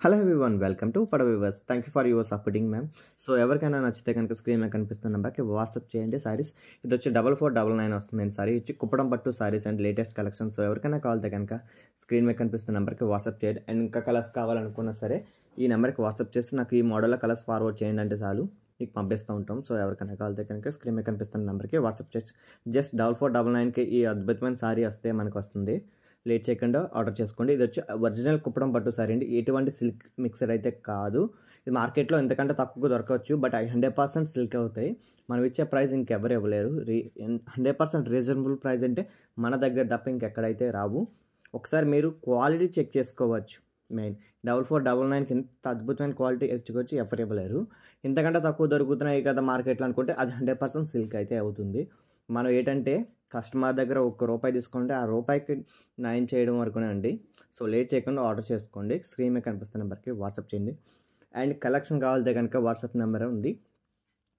Hello everyone, welcome to పడ viewers. Thank you for your supporting ma'am. So ఎవరికైనా నచ్చితే కనుక స్క్రీన్ మీద కనిపిస్తున్న నెంబర్కి వాట్సాప్ చేయండి. సారీస్ ఇది వచ్చి 4499 వస్తుంది. సారీ ఇచ్చి కుప్పడం పట్టు saris and latest collection. So ఎవరికైనా కావాలితే కనుక స్క్రీన్ మీద కనిపిస్తున్న నెంబర్కి వాట్సాప్ చేయండి. అండ్ ఇంకా కలర్స్ కావాలనుకున్నా సరే ఈ నెంబర్కి వాట్సాప్ చేసి నాకు ఈ మోడల్లో కలర్స్ ఫార్వర్డ్ చేయండి అంటే చాలు మీకు పంపిస్తూ ఉంటాం. సో ఎవరికైనా కావాలితే కనుక స్క్రీన్ మీద కనిపిస్తున్న నెంబర్కి వాట్సాప్ చేసి జస్ట్ 4499కి ఈ అద్భుతమైన సారీ వస్తే మనకు వస్తుంది. లేట్ చేయకుండా ఆర్డర్ చేసుకోండి. ఇది వచ్చి ఒరిజినల్ కుప్పడం పట్టు సారీ అండి. ఎటువంటి సిల్క్ మిక్సర్ అయితే కాదు. ఇది మార్కెట్లో ఎంతకంటే తక్కువగా దొరకవచ్చు, బట్ 100% సిల్క్ అవుతాయి. మనం ఇచ్చే ప్రైస్ ఇంకెవరు ఇవ్వలేరు. 100% రీజనబుల్ ప్రైస్ అంటే మన దగ్గర తప్ప ఇంకెక్కడైతే రావు. ఒకసారి మీరు క్వాలిటీ చెక్ చేసుకోవచ్చు. మెయిన్ 4499కి ఇంత అద్భుతమైన క్వాలిటీ ఇచ్చుకోవచ్చు, ఎవరు ఇవ్వలేరు. ఇంతకంటే తక్కువ దొరుకుతున్నాయి కదా మార్కెట్లో అనుకుంటే అది 100% సిల్క్ అయితే అవుతుంది. మనం ఏంటంటే కస్టమర్ దగ్గర ₹1 తీసుకుంటే ఆ రూపాయికి న్యాయం చేయడం వరకునే అండి. సో లేట్ చేయకుండా ఆర్డర్ చేసుకోండి. స్క్రీన్ మీద కనిపిస్తున్న నెంబర్కి వాట్సాప్ చేయండి. అండ్ కలెక్షన్ కావాలంటే కనుక వాట్సాప్ నెంబర్ ఉంది.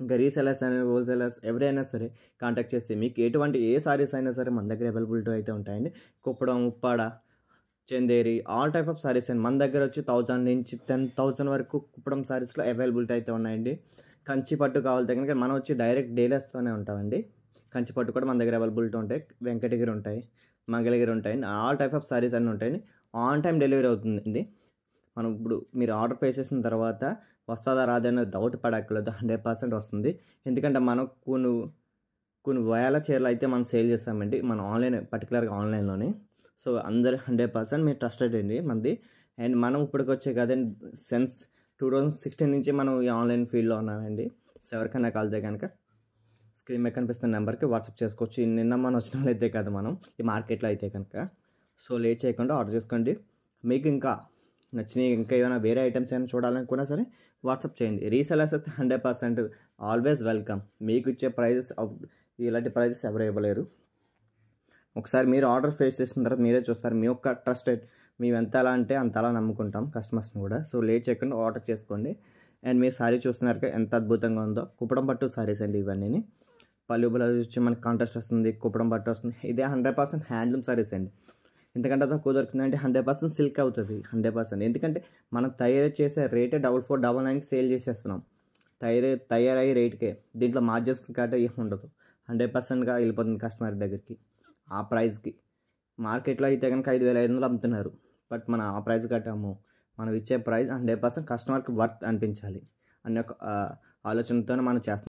ఇంకా రీసెలర్స్ అండ్ హోల్సేలర్స్ ఎవరైనా సరే కాంటాక్ట్ చేసి మీకు ఎటువంటి ఏ సారీస్ అయినా సరే మన దగ్గర అవైలబిలిటీ అయితే ఉంటాయండి. Kuppadam, Uppada, Chanderi all type of saris అండి. మన దగ్గర వచ్చి 1000 నుంచి 10,000 వరకు కుప్పడం సారీస్లో అవైలబిలిటీ అయితే ఉన్నాయండి. కంచి పట్టు కావాలంటే కనుక మనం వచ్చి డైరెక్ట్ డీలర్స్తోనే ఉంటామండి. కంచి పట్టు కూడా మన దగ్గర అవైలబిలిటీ ఉంటాయి. వెంకటగిరి ఉంటాయి, మంగళగిరి ఉంటాయండి. ఆల్ టైప్ ఆఫ్ సారీస్ అన్నీ ఉంటాయండి. ఆన్ టైం డెలివరీ అవుతుందండి. మనం ఇప్పుడు మీరు ఆర్డర్ పే చేసిన తర్వాత వస్తుందా రాదనే డౌట్ పడక్కర్లేదు, 100% వస్తుంది. ఎందుకంటే మనం కొన్ని వేల చీరలు అయితే మనం సేల్ చేస్తామండి. మనం ఆన్లైన్ పర్టికులర్గా ఆన్లైన్లోనే. సో అందరు 100% మీరు ట్రస్టెడ్ అండి మనది. అండ్ మనం ఇప్పటికి వచ్చే కదండి సిన్స్ 2016 నుంచి మనం ఈ ఆన్లైన్ ఫీల్డ్లో ఉన్నామండి. సో ఎవరికైనా కాలితే కనుక స్క్రీన్ మీద కనిపిస్తున్న నెంబర్కి వాట్సాప్ చేసుకోవచ్చు. నిన్న మనం వచ్చిన వాళ్ళు అయితే కదా మనం ఈ మార్కెట్లో అయితే కనుక. సో లేట్ చేయకుండా ఆర్డర్ చేసుకోండి. మీకు ఇంకా నచ్చినవి ఇంకా ఏమైనా వేరే ఐటమ్స్ అయినా చూడాలనుకున్నా సరే వాట్సాప్ చేయండి. రీసెలర్స్ అయితే 100% ఆల్వేస్ వెల్కమ్. మీకు ఇచ్చే ప్రైజెస్ ఇలాంటి ప్రైజెస్ ఎవరు ఇవ్వలేరు. ఒకసారి మీరు ఆర్డర్ ఫేస్ చేసిన తర్వాత మీరే చూస్తారు. మీ యొక్క ట్రస్టెడ్ మేము ఎంత అలా అంటే అంత అలా నమ్ముకుంటాం కస్టమర్స్ని కూడా. సో లేట్ చేయకుండా ఆర్డర్ చేసుకోండి. అండ్ మీరు సారీ చూస్తున్నారు ఎంత అద్భుతంగా ఉందో. కుప్పడం పట్టు సారీస్ అండి ఇవన్నీ. పళ్ళు బ్లౌజ్ వచ్చి మనకి కాంట్రాస్ట్ వస్తుంది, కుప్పడం పట్టు వస్తుంది. ఇదే 100% హ్యాండ్లూమ్ సారీస్ అండి. ఎందుకంటే తక్కువ దొరుకుతుందంటే 100% సిల్క్ అవుతుంది. 100% ఎందుకంటే మనం తయారు చేసే రేటే 4499కి సేల్ చేసేస్తున్నాం. తయారయ్యే రేటుకే. దీంట్లో మార్జిన్స్ గట్రా ఏమి ఉండదు. 100%గా వెళ్ళిపోతుంది కస్టమర్ దగ్గరికి ఆ ప్రైస్కి. మార్కెట్లో అయితే కనుక 5500 అమ్ముతున్నారు. బట్ మనం ఆ ప్రైస్ కట్టాము. మనం ఇచ్చే ప్రైస్ 100% కస్టమర్కి వర్త్ అనిపించాలి అనే ఒక ఆలోచనతోనే మనం చేస్తాం.